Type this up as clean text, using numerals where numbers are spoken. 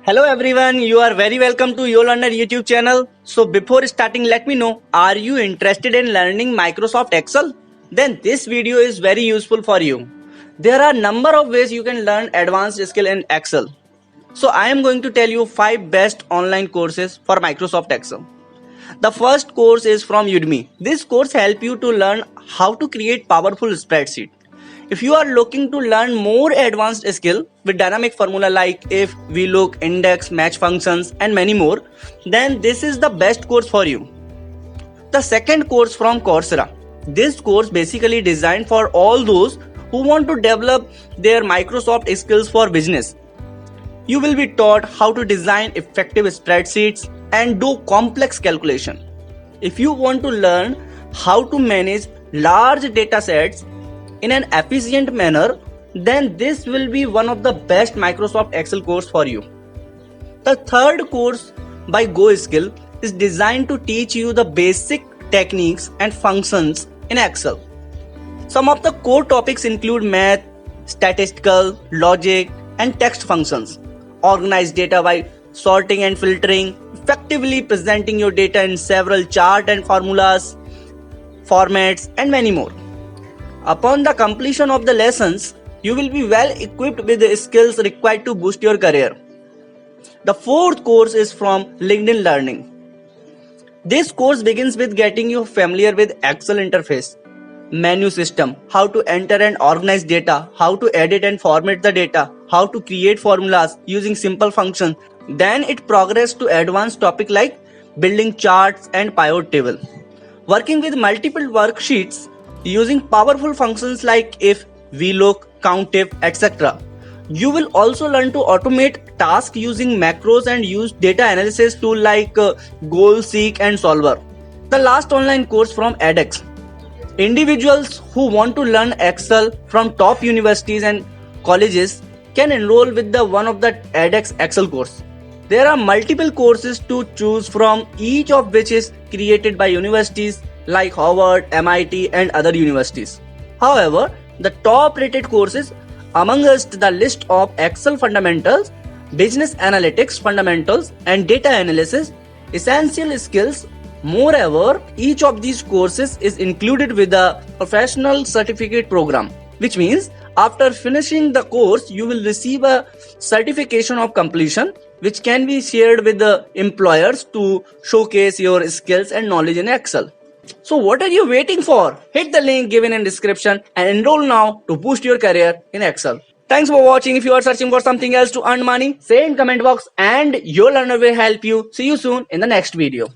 Hello everyone, you are very welcome to YoLearner YouTube channel. So before starting, let me know, are you interested in learning Microsoft Excel? Then this video is very useful for you. There are number of ways you can learn advanced skill in Excel. So I am going to tell you 5 best online courses for Microsoft Excel. The first course is from Udemy. This course helps you to learn how to create powerful spreadsheet. If you are looking to learn more advanced skill with dynamic formula like if, VLOOK, index, match functions and many more, then this is the best course for you. The second course from Coursera. This course basically designed for all those who want to develop their Microsoft skills for business. You will be taught how to design effective spreadsheets and do complex calculation. If you want to learn how to manage large data sets in an efficient manner, then this will be one of the best Microsoft Excel course for you. The third course by GoSkill is designed to teach you the basic techniques and functions in Excel. Some of the core topics include math, statistical, logic, and text functions. Organize data by sorting and filtering, effectively presenting your data in several chart and formulas, formats, and many more. Upon the completion of the lessons, you will be well equipped with the skills required to boost your career. The fourth course is from LinkedIn Learning. This course begins with getting you familiar with Excel interface, menu system, how to enter and organize data, how to edit and format the data, how to create formulas using simple functions. Then it progresses to advanced topic like building charts and pivot table, working with multiple worksheets using powerful functions like if, VLOOK, COUNTIF, etc. You will also learn to automate tasks using macros and use data analysis tools like GoalSeek and Solver. The last online course from edX. Individuals who want to learn Excel from top universities and colleges can enroll with one of the edX Excel course. There are multiple courses to choose from, each of which is created by universities like Harvard, MIT and other universities. However, the top rated courses amongst the list of Excel fundamentals, business analytics fundamentals and data analysis essential skills. Moreover, each of these courses is included with a professional certificate program, which means after finishing the course you will receive a certification of completion which can be shared with the employers to showcase your skills and knowledge in Excel. So what are you waiting for? Hit the link given in description and enroll now to boost your career in Excel. Thanks for watching. If you are searching for something else to earn money, say in comment box and YoLearner will help you. See you soon in the next video.